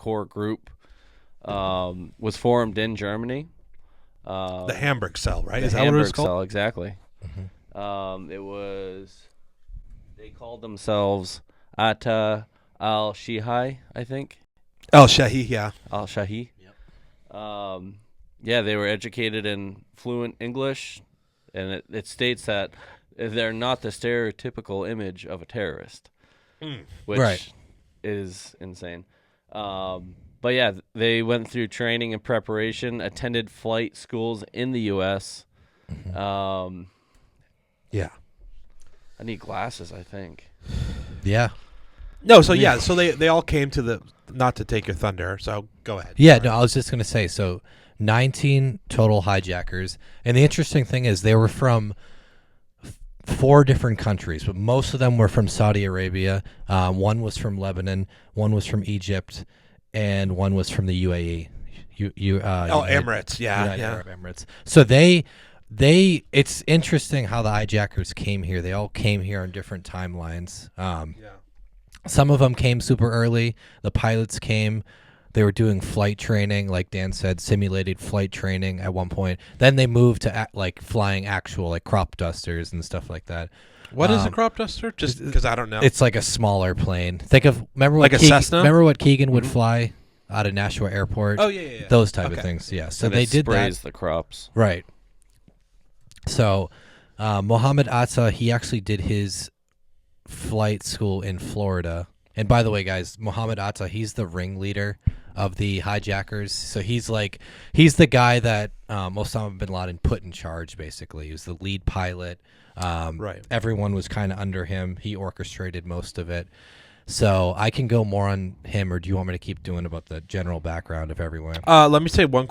core group was formed in Germany. The Hamburg cell, right? The Is that what it was Hamburg called? cell, exactly. Mm-hmm. They called themselves Atta al-Shihai, I think. Al-Shahi, yeah. Al-Shahi. Yep. Yeah, they were educated in fluent English, and it states that they're not the stereotypical image of a terrorist, which is insane. But yeah, they went through training and preparation, attended flight schools in the U.S. Yeah. I need glasses, I think. Yeah. No, so yeah, so they all came to the, not to take your thunder, so go ahead. Yeah, no, I was just going to say, so 19 total hijackers. And the interesting thing is they were from 4 different countries, but most of them were from Saudi Arabia. One was from Lebanon, one was from Egypt, and one was from the UAE. Emirates, yeah. Arab Emirates. So it's interesting how the hijackers came here. They all came here on different timelines. Some of them came super early. The pilots came. They were doing flight training, like Dan said, simulated flight training at one point. Then they moved to flying actual, like crop dusters and stuff like that. What is a crop duster? Just because I don't know. It's like a smaller plane. Remember like what a Cessna? Remember what Keegan would fly out of Nashua Airport? Oh yeah. Those type of things. Yeah. So And they it did sprays that. the crops. Right. So Mohammed Atta, he actually did his flight school in Florida. And by the way, guys, Mohammed Atta, he's the ringleader of the hijackers. So he's the guy that Osama bin Laden put in charge, basically. He was the lead pilot. Right. Everyone was kind of under him. He orchestrated most of it. So I can go more on him, or do you want me to keep doing about the general background of everyone? Let me say one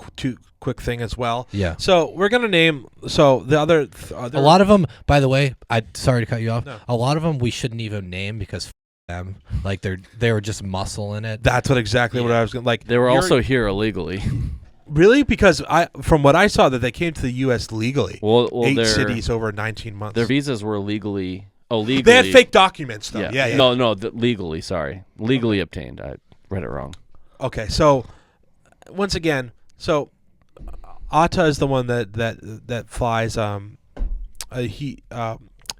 quick thing as well. Yeah. So we're gonna name. So the other. A lot of them, by the way, sorry to cut you off. No. A lot of them we shouldn't even name because them, like they were just muscle in it. That's what what I was gonna like. They were also here illegally. Really? Because from what I saw, that they came to the U.S. legally. Well, 8 cities over 19 months. Their visas were legally. They had fake documents, though. Yeah. No, legally. Sorry, legally obtained. I read it wrong. Okay, so once again, Atta is the one that flies.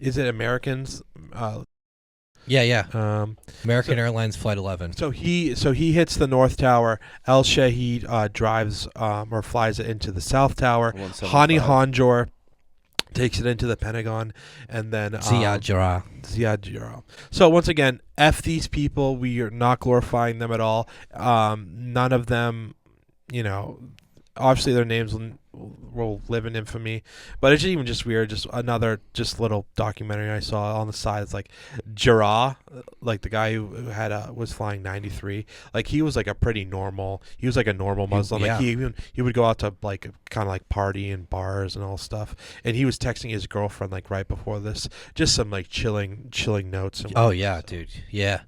Is it Americans? Yeah. American Airlines Flight 11. So he hits the North Tower. El Shahid drives or flies it into the South Tower. Hani Hanjour takes it into the Pentagon, and then Ziad Jarrah. So once again, F these people. We are not glorifying them at all. None of them, obviously their names will live in infamy, but it's even just weird. Just another little documentary I saw on the side. It's like Jarrah, like the guy who was flying 93. Like he was like a pretty normal. He was like a normal Muslim. Yeah. Like he would go out to like kind of like party in bars and all stuff. And he was texting his girlfriend like right before this, just some like chilling notes. And Oh yeah, dude. Yeah.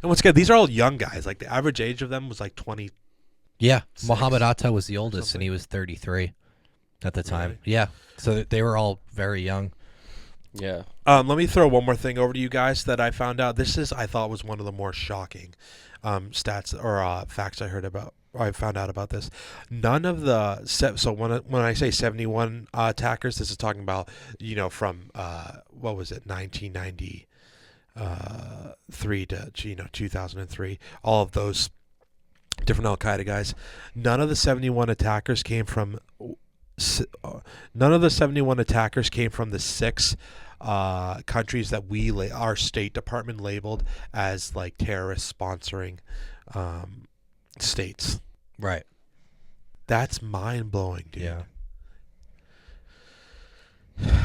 And once again, these are all young guys. Like the average age of them was like 20. Yeah, Mohammed Atta was the oldest, and he was 33 at the time. Really? Yeah, so they were all very young. Yeah. Let me throw one more thing over to you guys that I found out. I thought was one of the more shocking stats or facts I found out about this. None of the so when I say 71 attackers, this is talking about from what was it 1993 to 2003. All of those different Al-Qaeda guys. None of the 71 attackers came from the 6 countries that our State Department labeled as like terrorist sponsoring states. Right. That's mind blowing, dude. Yeah.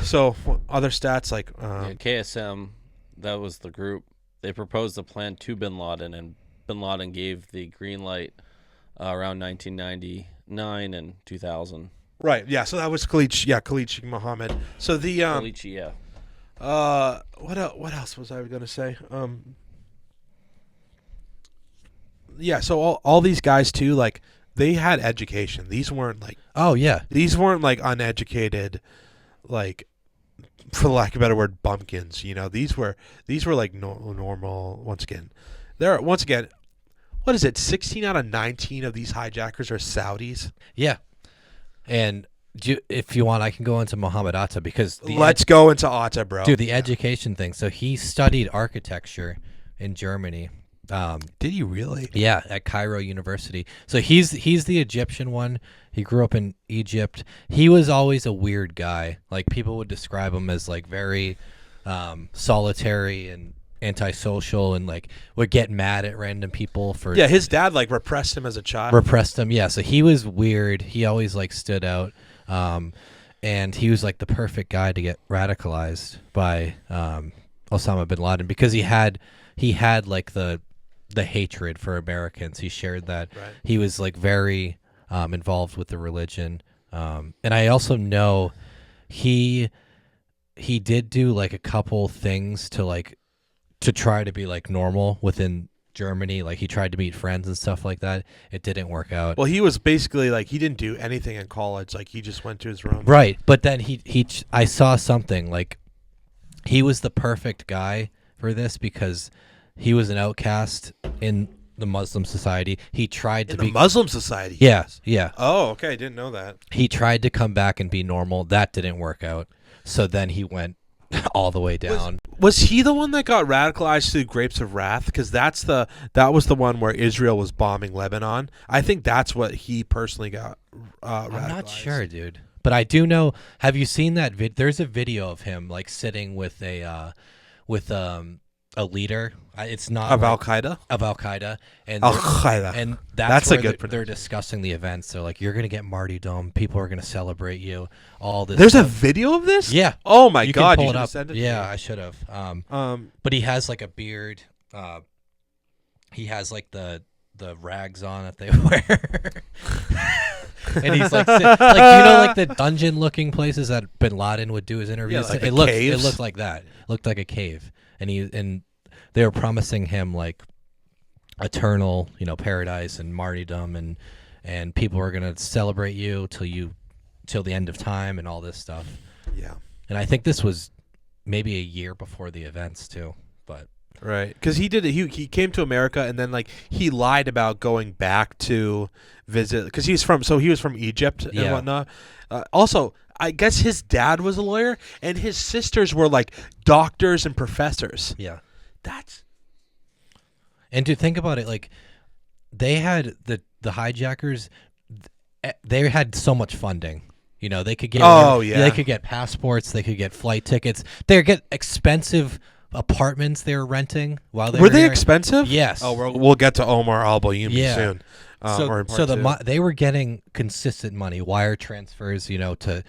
So other stats like KSM, that was the group. They proposed a plan to Bin Laden, and Bin Laden gave the green light around 1999 and 2000. Right. Yeah. So that was Khalid Sheikh Mohammed. So the Khalid, yeah. What else was I going to say? Yeah. So all these guys too, like they had education. These weren't like. Oh yeah. These weren't like uneducated, like, for lack of a better word, bumpkins. These were like normal. Once again, what is it? 16 out of 19 of these hijackers are Saudis. Yeah. And if you want, I can go into Mohammed Atta because Let's go into Atta, bro. Dude, the education thing. So he studied architecture in Germany. Did he really? Yeah, at Cairo University. So he's the Egyptian one. He grew up in Egypt. He was always a weird guy. Like people would describe him as like very solitary and antisocial, and like would get mad at random people for. Yeah, his dad like repressed him as a child. Repressed him. Yeah, so he was weird. He always like stood out. And he was like the perfect guy to get radicalized by Osama bin Laden because he had like the hatred for Americans. He shared that. Right. He was like very involved with the religion. And I also know he did do like a couple things to try to be like normal within Germany. Like he tried to meet friends and stuff like that. It didn't work out. Well, he was basically like he didn't do anything in college. Like he just went to his room. Right. But then I saw something like he was the perfect guy for this because he was an outcast in the Muslim society. He tried to be Muslim society. Yeah, yeah. Oh, okay. I didn't know that. He tried to come back and be normal. That didn't work out. So then he went all the way down. Was he the one that got radicalized through Grapes of Wrath? Because that was the one where Israel was bombing Lebanon. I think that's what he personally got radicalized. I'm not sure, dude. But I do know. Have you seen that? There's a video of him like sitting with a leader. It's not of like, Al Qaeda. Of Al Qaeda, and Al Qaeda, and that's where a good. They're discussing the events. They're like, "You're gonna get martyrdom. People are gonna celebrate you." All this. There's stuff. a video of this. Yeah. Oh my you God! Can pull You it should up. send it. Yeah, I should have. But he has like a beard. He has like the rags on that they wear. And he's like, you know, like the dungeon-looking places that Bin Laden would do his interviews. Yeah, like it looked like that. It looked like a cave, and they were promising him like eternal, paradise and martyrdom, and people are gonna celebrate you till the end of time and all this stuff. Yeah. And I think this was maybe a year before the events too, but. Right, because he did it. He came to America and then like he lied about going back to visit because he was from Egypt and whatnot. Also, I guess his dad was a lawyer and his sisters were like doctors and professors. Yeah, and to think about it, like they had the hijackers, they had so much funding. They could get they could get passports, they could get flight tickets, they get expensive apartments they were renting while they were they here. expensive? Yes. Oh, we'll get to Omar al-Bayoumi soon. They were getting consistent money, wire transfers, to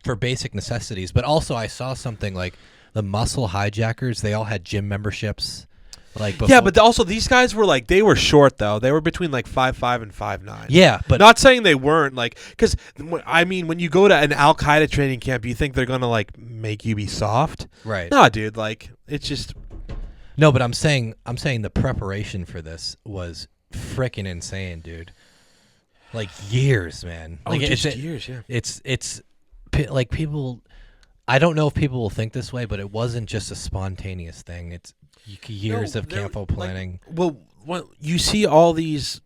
for basic necessities. But also, I saw something like the muscle hijackers. They all had gym memberships. Like before. Yeah, but also these guys were like they were short though. They were between like 5'5" and 5'9". Yeah, but not saying they weren't like because I mean when you go to an Al Qaeda training camp, you think they're gonna like make you be soft, right? No, dude, like it's just no. But I'm saying the preparation for this was freaking insane, dude. Like years, man. Like years, yeah. It's like people. I don't know if people will think this way, but it wasn't just a spontaneous thing. It's years of careful planning. Well, you see all these.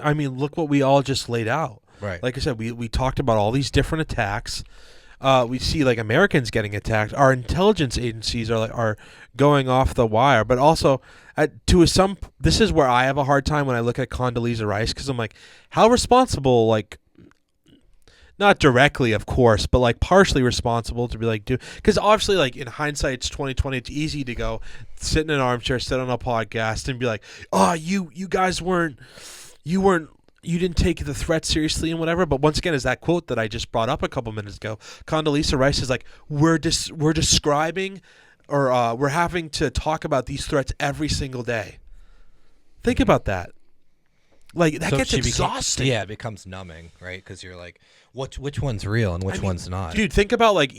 I mean, look what we all just laid out. Right. Like I said, we talked about all these different attacks. We see like Americans getting attacked. Our intelligence agencies are going off the wire. But also, this is where I have a hard time when I look at Condoleezza Rice because I'm like, how responsible like. Not directly, of course, but like partially responsible to be like, because obviously, like in hindsight, it's 2020. It's easy to go sit in an armchair, sit on a podcast, and be like, "Oh, you guys you didn't take the threat seriously and whatever." But once again, is that quote that I just brought up a couple minutes ago? Condoleezza Rice is like, "We're describing, or we're having to talk about these threats every single day." Think about that. Like that gets exhausting. Yeah, it becomes numbing, right? Because you're like, which one's real and which one's not? Dude, think about like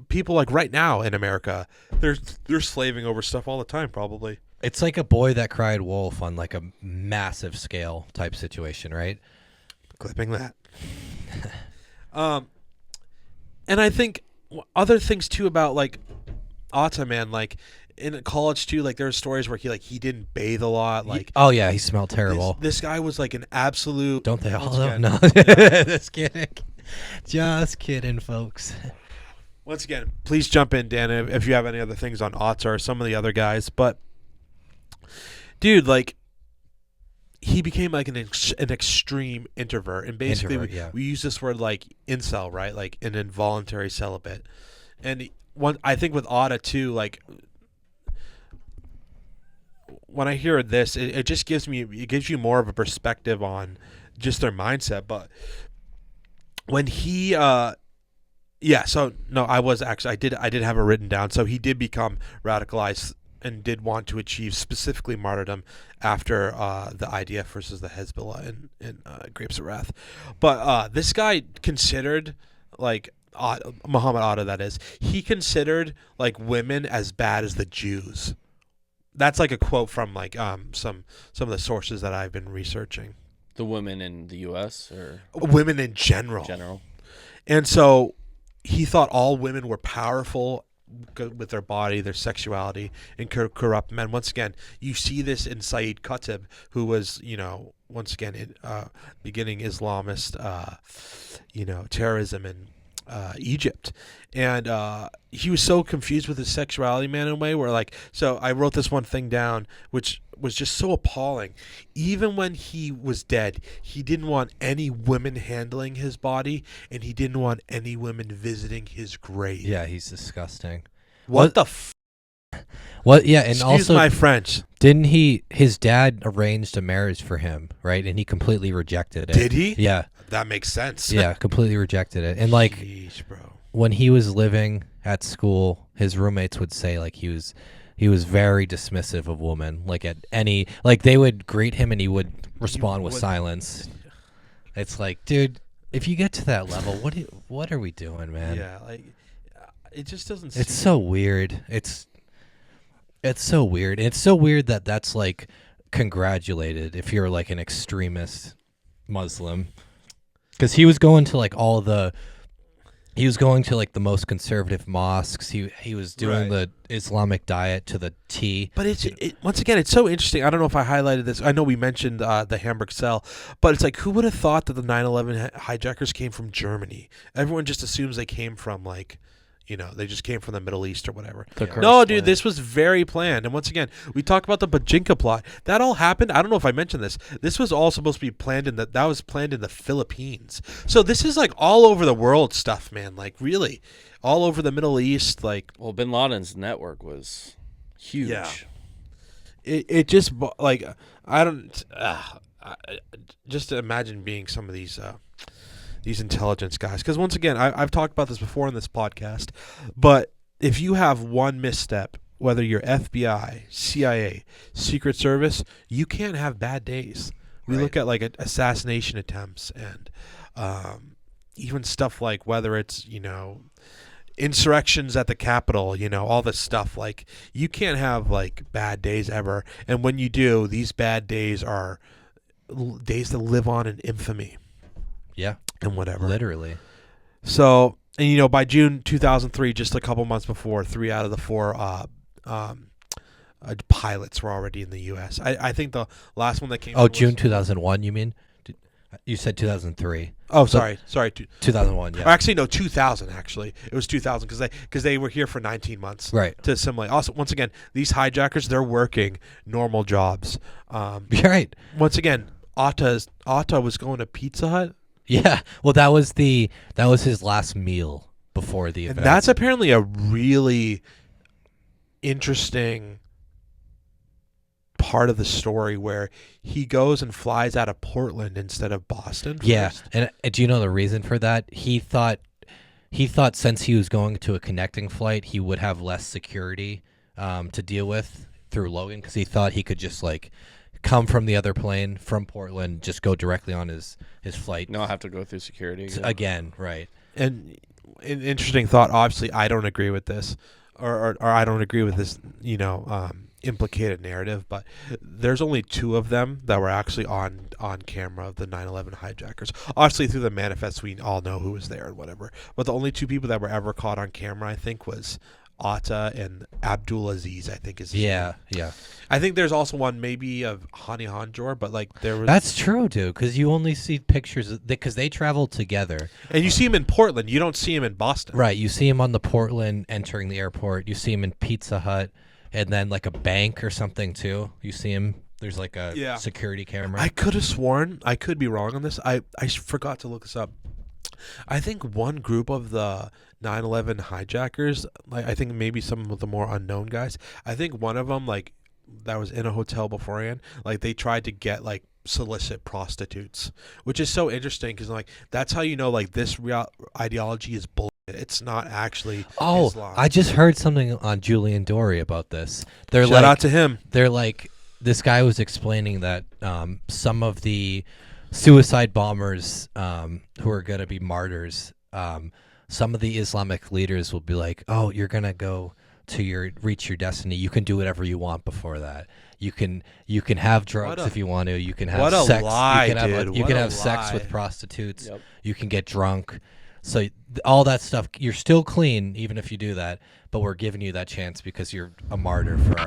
people like right now in America, they're slaving over stuff all the time. Probably it's like a boy that cried wolf on like a massive scale type situation, right? Clipping that. And I think other things too about like Atta, man, like in college too, like there were stories where he didn't bathe a lot. Like, oh yeah, he smelled terrible. This guy was like an absolute. Don't they all once though? again- No, just kidding. Just kidding, folks. Once again, please jump in, Dan, if you have any other things on Atta or some of the other guys. But, dude, like, he became like an extreme introvert. And basically, we use this word like incel, right? Like an involuntary celibate. And I think with Atta, too, like, when I hear this, it just gives you more of a perspective on just their mindset. But when he... Yeah, so no, I did have it written down. So he did become radicalized and did want to achieve specifically martyrdom after the IDF versus the Hezbollah in Grapes of Wrath. But this guy considered, like, Muhammad Atta, that is, he considered like women as bad as the Jews. That's like a quote from like some of the sources that I've been researching. The women in the U.S. or women in general. And so he thought all women were powerful with their body, their sexuality, and corrupt men. Once again, you see this in Saeed Qutb, who was, once again, beginning Islamist, terrorism in Egypt. And he was so confused with his sexuality, man, in a way where, like, so I wrote this one thing down, which was just so appalling. Even when he was dead, he didn't want any women handling his body, and he didn't want any women visiting his grave. Yeah, he's disgusting. What the What? Yeah, and Excuse also, my French. Didn't his dad arranged a marriage for him, right? And he completely rejected it. Did he? Yeah. That makes sense. Yeah, completely rejected it. And like, jeez, bro. When he was living at school, his roommates would say like he was very dismissive of women. Like they would greet him and he would respond with silence. It's like, dude, if you get to that level, what are we doing, man? Yeah, like it just doesn't. It's so weird. It's so weird. It's so weird that that's like congratulated if you're like an extremist Muslim, because he was going to like he was going to like the most conservative mosques. He was doing the Islamic diet to the T. But once again, it's so interesting. I don't know if I highlighted this. I know we mentioned the Hamburg cell, but it's like, who would have thought that the 9/11 hijackers came from Germany? Everyone just assumes they came from like, they just came from the Middle East or whatever. No, dude, this was very planned. And once again, we talk about the Bajinka plot. That all happened. I don't know if I mentioned this. This was all supposed to be planned that was planned in the Philippines. So this is like all over the world stuff, man. Like really, all over the Middle East. Like, well, Bin Laden's network was huge. Yeah. It just like I don't just imagine being some of these intelligence guys, because once again, I've talked about this before in this podcast, but if you have one misstep, whether you're FBI, CIA, Secret Service, you can't have bad days. We look at like assassination attempts and even stuff like whether it's insurrections at the Capitol, all this stuff. Like, you can't have like bad days ever, and when you do, these bad days are days that live on in infamy. Yeah. And whatever. Literally. So, and by June 2003, just a couple months before, 3 out of the 4 pilots were already in the U.S. I think the last one that came. Oh, June 2001. You mean? You said 2003. Oh, sorry. 2001. Yeah. Actually, no, 2000. Actually, it was 2000 because they were here for 19 months. Right. To assimilate. Also, once again, these hijackers, they're working normal jobs. Right. Once again, Atta was going to Pizza Hut. Yeah, well, that was his last meal before the event. And that's apparently a really interesting part of the story, where he goes and flies out of Portland instead of Boston first. Yeah, and do you know the reason for that? He thought since he was going to a connecting flight, he would have less security to deal with through Logan, because he thought he could just like come from the other plane from Portland, just go directly on his flight. Not have to go through security again. Right. And an interesting thought. Obviously, I don't agree with this, or I don't agree with this, implicated narrative. But there's only 2 of them that were actually on camera of the 9/11 hijackers. Obviously, through the manifest, we all know who was there and whatever. But the only 2 people that were ever caught on camera, I think, was Atta and Abdulaziz, I think is his Yeah, name. yeah. I think there's also one maybe of Hani Hanjor, but like there was. That's true, dude. Because you only see pictures because they travel together. And you see him in Portland. You don't see him in Boston. Right. You see him on the Portland entering the airport. You see him in Pizza Hut, and then like a bank or something too. You see him. There's like a security camera. I could have sworn, I could be wrong on this. I forgot to look this up. I think one group of the 9/11 hijackers, like I think maybe some of the more unknown guys, I think one of them like that was in a hotel beforehand, like they tried to get like solicit prostitutes, which is so interesting because like that's how you know like this ideology is bullshit. It's not actually Islam. I just heard something on Julian Dory about this. Shout out to him. They're like, this guy was explaining that some of the suicide bombers who are going to be martyrs, some of the Islamic leaders will be like, oh, you're going to go to reach your destiny. You can do whatever you want before that. You can have drugs if you want to. You can have what a sex. lie, you can dude. have, you What can a have sex lie. with prostitutes. Yep. You can get drunk. So all that stuff, you're still clean even if you do that, but we're giving you that chance because you're a martyr for our